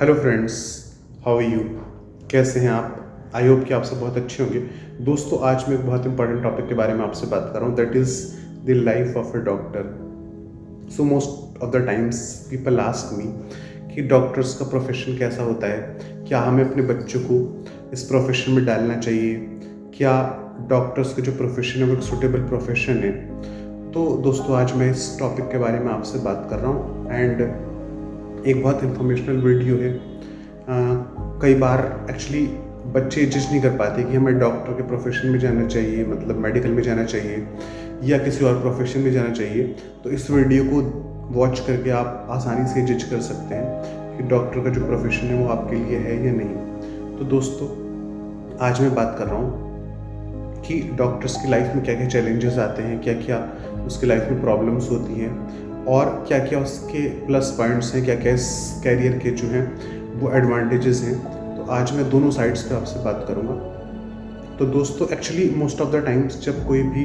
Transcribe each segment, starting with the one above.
Hello friends, how are you? कैसे हैं आप? आई होप कि आप सब बहुत अच्छे होंगे। दोस्तों, आज मैं एक बहुत इंपॉर्टेंट टॉपिक के बारे में आपसे बात कर रहा हूँ, that is the life of a doctor. So most of the times people ask me कि डॉक्टर्स का प्रोफेशन कैसा होता है, क्या हमें अपने बच्चों को इस प्रोफेशन में डालना चाहिए, क्या डॉक्टर्स का जो प्रोफेशन है वो एक सूटेबल प्रोफेशन है। तो दोस्तों, आज मैं इस टॉपिक के बारे में आपसे बात कर रहा हूँ एंड एक बहुत इन्फॉर्मेशनल वीडियो है। कई बार एक्चुअली बच्चे जज नहीं कर पाते कि हमें डॉक्टर के प्रोफेशन में जाना चाहिए, मतलब मेडिकल में जाना चाहिए या किसी और प्रोफेशन में जाना चाहिए। तो इस वीडियो को वॉच करके आप आसानी से जज कर सकते हैं कि डॉक्टर का जो प्रोफेशन है वो आपके लिए है या नहीं। तो दोस्तों, आज मैं बात कर रहा हूँ कि डॉक्टर्स की लाइफ में क्या क्या चैलेंजेस आते हैं, क्या क्या उसकी लाइफ में प्रॉब्लम्स होती हैं और क्या क्या उसके प्लस पॉइंट्स हैं, क्या क्या इस कैरियर के जो हैं वो एडवांटेजेस हैं। तो आज मैं दोनों साइड्स पे आपसे बात करूँगा। तो दोस्तों, actually most of the times जब कोई भी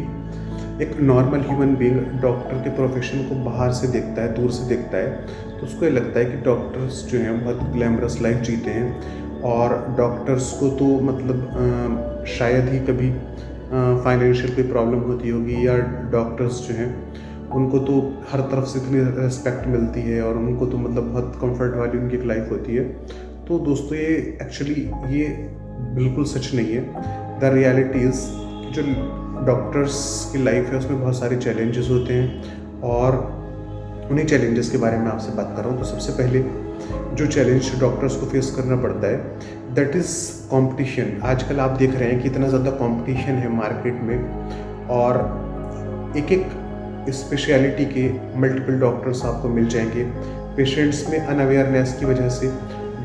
एक नॉर्मल ह्यूमन बीइंग डॉक्टर के प्रोफेशन को बाहर से देखता है, दूर से देखता है, तो उसको ये लगता है कि डॉक्टर्स जो हैं बहुत ग्लैमरस लाइफ जीते हैं और डॉक्टर्स को तो मतलब शायद ही कभी फाइनेंशियल कोई प्रॉब्लम होती होगी, या डॉक्टर्स जो हैं उनको तो हर तरफ से इतनी रिस्पेक्ट मिलती है और उनको तो मतलब बहुत कंफर्ट वाली उनकी एक लाइफ होती है। तो दोस्तों, ये एक्चुअली ये बिल्कुल सच नहीं है। द रियलिटी इज़ कि जो डॉक्टर्स की लाइफ है उसमें बहुत सारे चैलेंजेस होते हैं और उन्हीं चैलेंजेस के बारे में आपसे बात कर रहा हूँ। तो सबसे पहले जो चैलेंज डॉक्टर्स को फेस करना पड़ता है दैट इज़ कंपटीशन। आजकल आप देख रहे हैं कि इतना ज़्यादा कंपटीशन है मार्केट में और एक एक स्पेशलिटी के मल्टीपल डॉक्टर्स आपको मिल जाएंगे। पेशेंट्स में अनअवेयरनेस की वजह से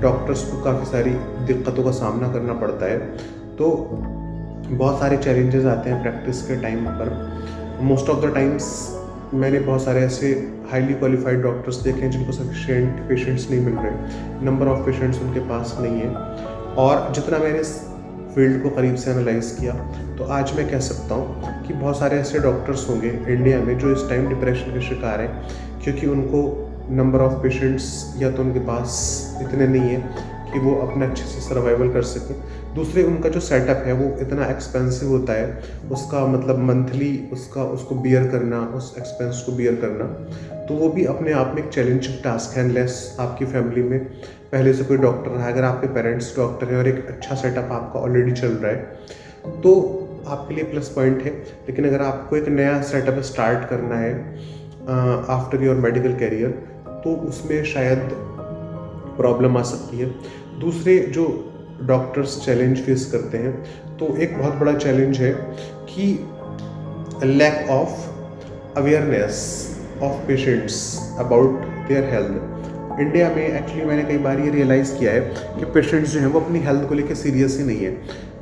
डॉक्टर्स को काफ़ी सारी दिक्कतों का सामना करना पड़ता है। तो बहुत सारे चैलेंजेस आते हैं प्रैक्टिस के टाइम पर। मोस्ट ऑफ द टाइम्स मैंने बहुत सारे ऐसे हाईली क्वालिफाइड डॉक्टर्स देखे हैं जिनको सफिशिएंट पेशेंट्स नहीं मिल रहे, नंबर ऑफ पेशेंट्स उनके पास नहीं है। और जितना मैंने इस फील्ड को करीब से एनालाइज किया तो आज मैं कह सकता हूँ कि बहुत सारे ऐसे डॉक्टर्स होंगे इंडिया में जो इस टाइम डिप्रेशन के शिकार हैं, क्योंकि उनको नंबर ऑफ पेशेंट्स या तो उनके पास इतने नहीं है कि वो अपने अच्छे से सर्वाइवल कर सकें। दूसरे, उनका जो सेटअप है वो इतना एक्सपेंसिव होता है, उसका मतलब मंथली उसको बियर करना, उस एक्सपेंस को बियर करना, तो वो भी अपने आप में एक चैलेंजिंग टास्क है। अनलेस आपकी फैमिली में पहले से कोई डॉक्टर रहा है, अगर आपके पेरेंट्स डॉक्टर हैं और एक अच्छा सेटअप आपका ऑलरेडी चल रहा है तो आपके लिए प्लस पॉइंट है। लेकिन अगर आपको एक नया सेटअप स्टार्ट करना है आफ्टर योर मेडिकल कैरियर तो उसमें शायद प्रॉब्लम आ सकती है। दूसरे जो डॉक्टर्स चैलेंज फेस करते हैं, तो एक बहुत बड़ा चैलेंज है कि lack of awareness of patients about their health. India में एक्चुअली मैंने कई बार ये रियलाइज़ किया है कि पेशेंट्स जो हैं वो अपनी हेल्थ को लेकर सीरियस ही नहीं है।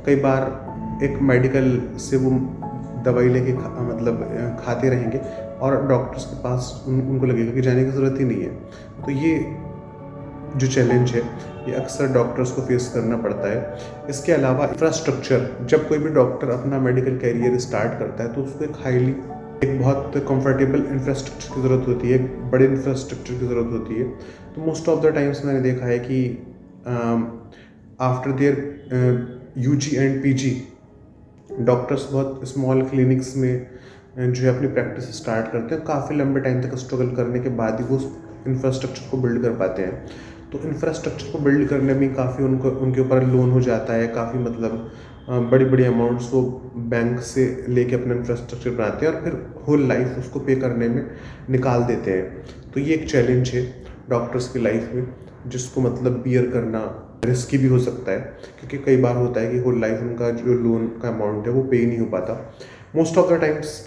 कई बार एक मेडिकल से वो दवाई लेके मतलब खाते रहेंगे और डॉक्टर्स के पास उनको लगेगा कि जाने की ज़रूरत ही नहीं है। तो ये जो चैलेंज है ये अक्सर डॉक्टर्स को फेस करना पड़ता है। इसके अलावा इंफ्रास्ट्रक्चर, जब कोई भी डॉक्टर अपना मेडिकल कैरियर स्टार्ट करता है तो उसको एक बहुत कंफर्टेबल इंफ्रास्ट्रक्चर की ज़रूरत होती है, एक बड़े इंफ्रास्ट्रक्चर की ज़रूरत होती है। तो मोस्ट ऑफ द टाइम्स मैंने देखा है कि after their UG and PG doctors बहुत स्मॉल क्लिनिक्स में जो है अपनी प्रैक्टिस स्टार्ट करते हैं। काफ़ी लंबे टाइम तक स्ट्रगल करने के बाद ही वो इंफ्रास्ट्रक्चर को बिल्ड कर पाते हैं। तो इंफ्रास्ट्रक्चर को बिल्ड करने में काफ़ी उनके ऊपर लोन हो जाता है, काफ़ी मतलब बड़ी बड़ी अमाउंट्स वो बैंक से लेके अपना इंफ्रास्ट्रक्चर बनाते हैं और फिर होल लाइफ उसको पे करने में निकाल देते हैं। तो ये एक चैलेंज है डॉक्टर्स की लाइफ में, जिसको मतलब बियर करना रिस्की भी हो सकता है, क्योंकि कई बार होता है कि होल लाइफ उनका जो लोन का अमाउंट है वो पे नहीं हो पाता। मोस्ट ऑफ द टाइम्स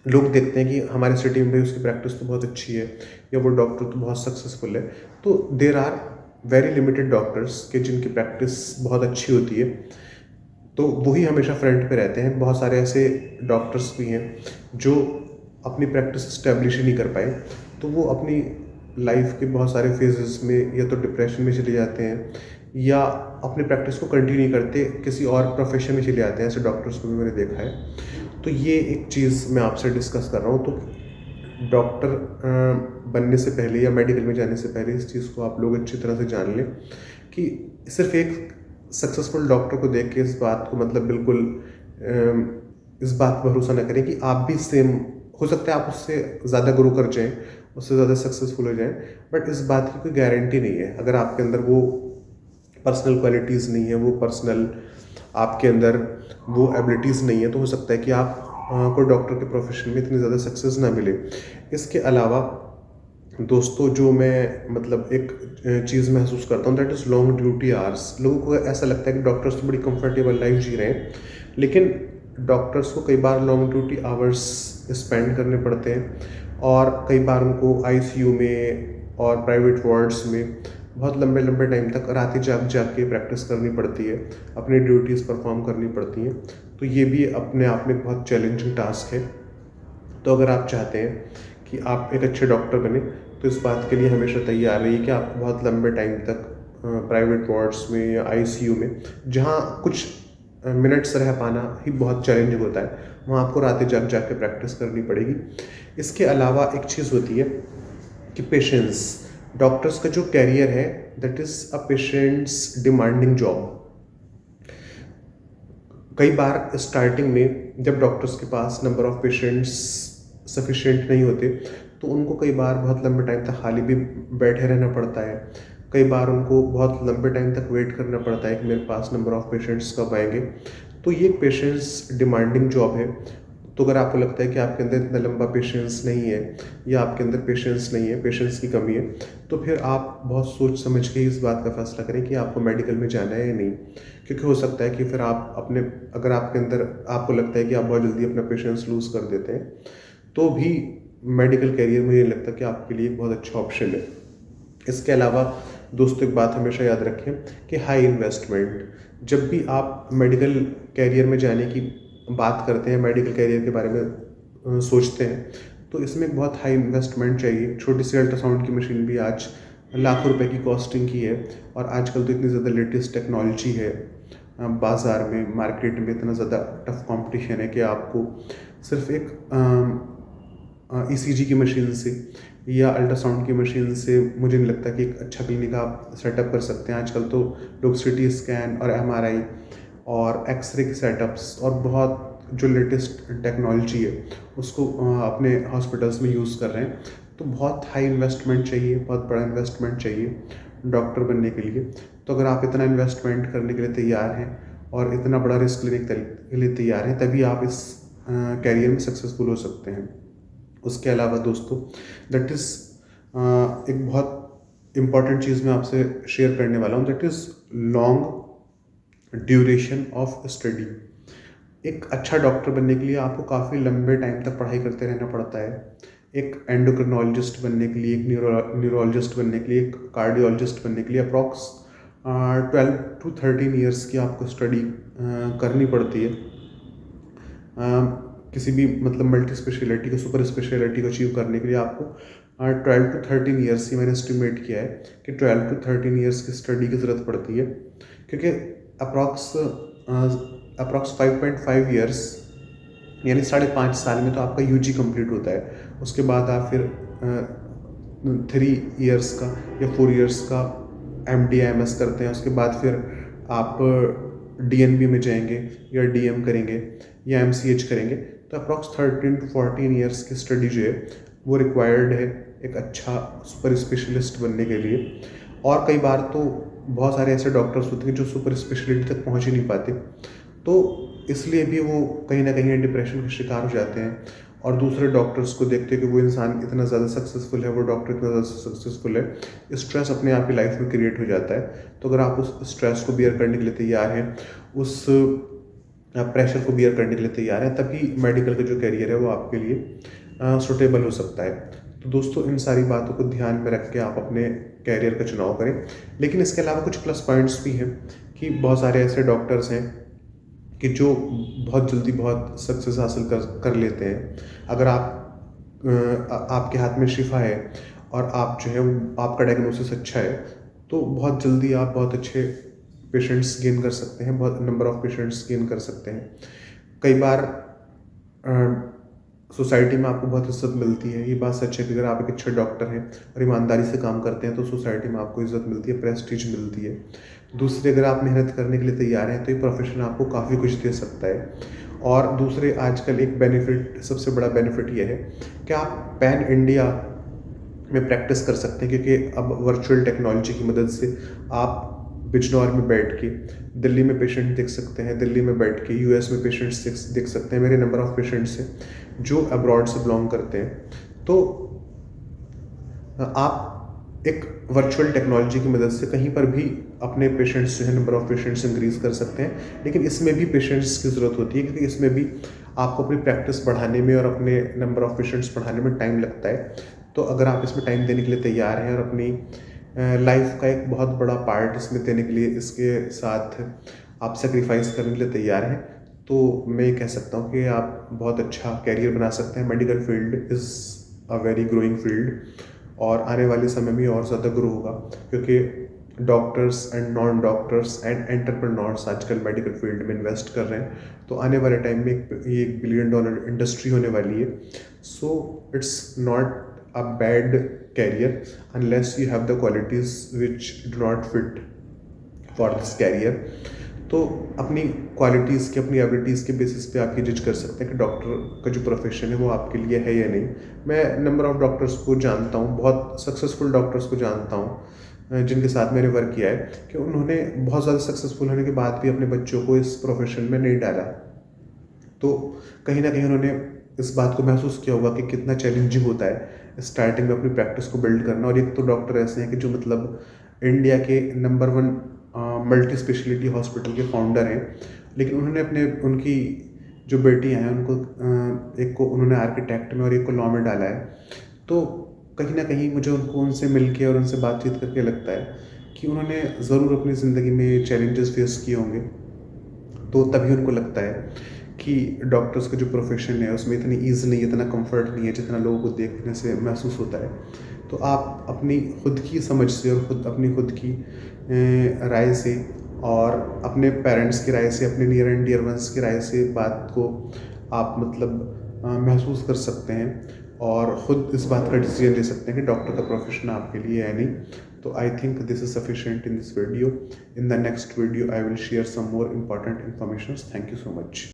लोग देखते हैं कि हमारे सिटी में भी उसकी प्रैक्टिस तो बहुत अच्छी है या वो डॉक्टर तो बहुत सक्सेसफुल है, तो there are very limited doctors के जिनकी प्रैक्टिस बहुत अच्छी होती है, तो वही हमेशा फ्रंट पे रहते हैं। बहुत सारे ऐसे डॉक्टर्स भी हैं जो अपनी प्रैक्टिस इस्टेब्लिश ही नहीं कर पाए, तो वो अपनी लाइफ के बहुत सारे फेजेस में या तो डिप्रेशन में चले जाते हैं या अपनी प्रैक्टिस को कंटिन्यू करते किसी और प्रोफेशन में चले जाते हैं। ऐसे डॉक्टर्स को भी मैंने देखा है। तो ये एक चीज़ मैं आपसे डिस्कस कर रहा हूँ। तो डॉक्टर बनने से पहले या मेडिकल में जाने से पहले इस चीज़ को आप लोग अच्छी तरह से जान लें कि सिर्फ एक सक्सेसफुल डॉक्टर को देख के इस बात को मतलब बिल्कुल इस बात पर भरोसा ना करें कि आप भी सेम हो सकता है, आप उससे ज़्यादा ग्रो कर जाएं, उससे ज़्यादा सक्सेसफुल हो जाएं, बट इस बात की कोई गारंटी नहीं है। अगर आपके अंदर वो पर्सनल क्वालिटीज़ नहीं है, वो पर्सनल आपके अंदर वो एबिलिटीज़ नहीं है, तो हो सकता है कि आप को डॉक्टर के प्रोफेशन में इतनी ज़्यादा सक्सेस ना मिले। इसके अलावा दोस्तों, जो मैं मतलब एक चीज़ महसूस करता हूँ, that is long duty hours. लोगों को ऐसा लगता है कि डॉक्टर्स तो बड़ी कंफर्टेबल लाइफ जी रहे हैं, लेकिन डॉक्टर्स को कई बार लॉन्ग ड्यूटी आवर्स स्पेंड करने पड़ते हैं, और कई बार उनको आईसीयू में और प्राइवेट वार्ड्स में बहुत लंबे लंबे टाइम तक रातें जाग जाग के प्रैक्टिस करनी पड़ती है, अपनी ड्यूटीज़ परफॉर्म करनी पड़ती हैं। तो ये भी अपने आप में बहुत चैलेंजिंग टास्क है। तो अगर आप चाहते हैं कि आप एक अच्छे डॉक्टर बने, तो इस बात के लिए हमेशा तैयार रहिए कि आपको बहुत लंबे टाइम तक प्राइवेट वार्ड्स में या आईसीयू में, जहाँ कुछ मिनट्स रह पाना ही बहुत चैलेंजिंग होता है, वहाँ आपको रातें जाग जाग के प्रैक्टिस करनी पड़ेगी। इसके अलावा एक चीज़ होती है कि पेशेंस। डॉक्टर्स का जो कैरियर है, that is a patients demanding job. कई बार स्टार्टिंग में जब डॉक्टर्स के पास नंबर ऑफ़ पेशेंट्स सफिशिएंट नहीं होते, तो उनको कई बार बहुत लंबे टाइम तक खाली भी बैठे रहना पड़ता है। कई बार उनको बहुत लंबे टाइम तक वेट करना पड़ता है कि मेरे पास नंबर ऑफ़ पेशेंट्स कब आएँगे। तो ये पेशेंस डिमांडिंग जॉब है। तो अगर आपको लगता है कि आपके अंदर इतना लंबा पेशेंस नहीं है, या आपके अंदर पेशेंस नहीं है, पेशेंस की कमी है, तो फिर आप बहुत सोच समझ के इस बात का फैसला करें कि आपको मेडिकल में जाना है या नहीं। क्योंकि हो सकता है कि फिर आप अपने, अगर आपके अंदर आपको लगता है कि आप बहुत जल्दी अपना पेशेंस लूज़ कर देते हैं, तो भी मेडिकल करियर मुझे नहीं लगता कि आपके लिए एक बहुत अच्छा ऑप्शन है। इसके अलावा दोस्तों, एक बात हमेशा याद रखें कि हाई इन्वेस्टमेंट। जब भी आप मेडिकल कैरियर में जाने की बात करते हैं, मेडिकल कैरियर के बारे में सोचते हैं, तो इसमें एक बहुत हाई इन्वेस्टमेंट चाहिए। छोटी सी अल्ट्रासाउंड की मशीन भी आज लाखों रुपए की कॉस्टिंग की है, और आजकल तो इतनी ज़्यादा लेटेस्ट टेक्नोलॉजी है बाज़ार में, मार्केट में इतना ज़्यादा टफ कंपटीशन है कि आपको सिर्फ एक ईसीजी की मशीन से या अल्ट्रासाउंड की मशीन से मुझे नहीं लगता कि एक अच्छा क्लिनिक आप सेटअप कर सकते हैं। आजकल तो लोग सिटी स्कैन और एमआरआई और एक्सरे के सेटअप्स और बहुत जो लेटेस्ट टेक्नोलॉजी है उसको अपने हॉस्पिटल्स में यूज़ कर रहे हैं। तो बहुत हाई इन्वेस्टमेंट चाहिए, बहुत बड़ा इन्वेस्टमेंट चाहिए डॉक्टर बनने के लिए। तो अगर आप इतना इन्वेस्टमेंट करने के लिए तैयार हैं और इतना बड़ा रिस्क लेने के लिए तैयार हैं, तभी आप इस कैरियर में सक्सेसफुल हो सकते हैं। उसके अलावा दोस्तों, दैट इज़ एक बहुत इम्पॉर्टेंट चीज़ मैं आपसे शेयर करने वाला हूँ, that is long duration of study. एक अच्छा डॉक्टर बनने के लिए आपको काफ़ी लंबे टाइम तक पढ़ाई करते रहना पड़ता है। एक एंडोक्रिनोलॉजिस्ट बनने के लिए, एक न्यूरोलॉजिस्ट बनने के लिए, एक कार्डियोलॉजिस्ट बनने के लिए अप्रॉक्स 12 to 13 ईयर्स की आपको स्टडी करनी पड़ती है। किसी भी मतलब मल्टी स्पेशलिटी को, सुपर स्पेशलिटी को अचीव करने के लिए आपको 12 to 13 ईयर्स की, मैंने एस्टिमेट किया है कि 12 to 13 ईयर्स की स्टडी की ज़रूरत पड़ती है। क्योंकि अप्रॉक्स 5.5 ईयर्स यानी 5.5 साल में तो आपका यूजी कंप्लीट होता है। उसके बाद आप फिर 3 ईयर्स का या 4 ईयर्स का MD/MS करते हैं। उसके बाद फिर आप DNB में जाएंगे या DM करेंगे या MCH करेंगे। तो अप्रॉक्स 13 to 14 ईयर्स की स्टडी जो है वो रिक्वायर्ड है एक अच्छा सुपर स्पेशलिस्ट बनने के लिए। और कई बार तो बहुत सारे ऐसे डॉक्टर्स होते हैं जो सुपर स्पेशलिटी तक पहुंच ही नहीं पाते, तो इसलिए भी वो कहीं ना कहीं डिप्रेशन के शिकार हो जाते हैं, और दूसरे डॉक्टर्स को देखते हैं कि वो इंसान इतना ज़्यादा सक्सेसफुल है, वो डॉक्टर इतना ज़्यादा सक्सेसफुल है, स्ट्रेस अपने आप ही लाइफ में क्रिएट हो जाता है। तो अगर आप उस स्ट्रेस को बियर करने के लिए तैयार हैं, उस प्रेशर को बियर करने के लिए तैयार हैं, तभी मेडिकल का जो करियर है वो आपके लिए सूटेबल हो सकता है। तो दोस्तों, इन सारी बातों को ध्यान में रख के आप अपने कैरियर का चुनाव करें। लेकिन इसके अलावा कुछ प्लस पॉइंट्स भी हैं कि बहुत सारे ऐसे डॉक्टर्स हैं कि जो बहुत जल्दी बहुत सक्सेस हासिल कर लेते हैं। अगर आपके हाथ में शिफा है और आप जो है आपका डायग्नोसिस अच्छा है, तो बहुत जल्दी आप बहुत अच्छे पेशेंट्स गेन कर सकते हैं, बहुत नंबर ऑफ़ पेशेंट्स गेन कर सकते हैं। कई बार सोसाइटी में आपको बहुत इज्जत मिलती है। ये बात सच है कि अगर आप एक अच्छे डॉक्टर हैं और ईमानदारी से काम करते हैं तो सोसाइटी में आपको इज्जत मिलती है, प्रेस्टीज मिलती है। दूसरे, अगर आप मेहनत करने के लिए तैयार हैं तो ये प्रोफेशन आपको काफ़ी कुछ दे सकता है। और दूसरे, आजकल एक बेनिफिट, सबसे बड़ा बेनिफिट ये है कि आप पैन इंडिया में प्रैक्टिस कर सकते हैं, क्योंकि अब वर्चुअल टेक्नोलॉजी की मदद से आप बिजनौर में बैठ के दिल्ली में पेशेंट देख सकते हैं, दिल्ली में बैठ के यूएस में पेशेंट्स देख सकते हैं। मेरे नंबर ऑफ़ पेशेंट्स हैं जो अब्रॉड से बिलोंग करते हैं। तो आप एक वर्चुअल टेक्नोलॉजी की मदद से कहीं पर भी अपने पेशेंट्स जो है, नंबर ऑफ़ पेशेंट्स इंक्रीज कर सकते हैं। लेकिन इसमें भी पेशेंट्स की ज़रूरत होती है, क्योंकि इसमें भी आपको अपनी प्रैक्टिस बढ़ाने में और अपने नंबर ऑफ़ पेशेंट्स बढ़ाने में टाइम लगता है। तो अगर आप इसमें टाइम देने के लिए तैयार हैं और अपनी लाइफ का एक बहुत बड़ा पार्ट इसमें देने के लिए, इसके साथ आप सेक्रीफाइस करने के लिए तैयार हैं, तो मैं ये कह सकता हूँ कि आप बहुत अच्छा कैरियर बना सकते हैं। Medical field is a very growing field, और आने वाले समय में और ज़्यादा ग्रो होगा, क्योंकि doctors and non doctors and entrepreneurs आजकल मेडिकल फील्ड में इन्वेस्ट कर रहे हैं। तो आने वाले टाइम में ये $1 बिलियन इंडस्ट्री होने वाली है। So it's not a bad career unless you have the qualities which do not fit for this career। तो अपनी क्वालिटीज़ की, अपनी एबिलिटीज़ के बेसिस पे आप ये जज कर सकते हैं कि डॉक्टर का जो प्रोफेशन है वो आपके लिए है या नहीं। मैं नंबर ऑफ़ डॉक्टर्स को जानता हूँ, बहुत सक्सेसफुल डॉक्टर्स को जानता हूँ जिनके साथ मैंने वर्क किया है, कि उन्होंने बहुत ज़्यादा सक्सेसफुल होने के बाद भी अपने बच्चों को इस प्रोफेशन में नहीं डाला। तो कहीं ना कहीं उन्होंने इस बात को महसूस किया होगा कि कितना चैलेंजिंग होता है स्टार्टिंग में अपनी प्रैक्टिस को बिल्ड करना। और एक तो डॉक्टर ऐसे हैं कि जो मतलब इंडिया के नंबर 1 मल्टी स्पेशलिटी हॉस्पिटल के फाउंडर हैं, लेकिन उन्होंने उनकी जो बेटियां हैं उनको एक को उन्होंने आर्किटेक्ट में और एक को लॉ में डाला है। तो कहीं ना कहीं मुझे उनसे मिल के और उनसे बातचीत करके लगता है कि उन्होंने ज़रूर अपनी ज़िंदगी में चैलेंजेस फेस किए होंगे। तो तभी उनको लगता है कि डॉक्टर्स का जो प्रोफेशन है उसमें इतनी ईज़ नहीं है, इतना कंफर्ट नहीं है जितना लोगों को देखने से महसूस होता है। तो आप अपनी खुद की समझ से और अपनी खुद की राय से और अपने पेरेंट्स की राय से, अपने नियर एंड डियर वंस की राय से बात को आप मतलब महसूस कर सकते हैं और ख़ुद इस बात का डिसीजन ले सकते हैं कि डॉक्टर का प्रोफेशन आपके लिए है नहीं। तो I think this is sufficient in this video. In the next video I will share some more important information. Thank you so much.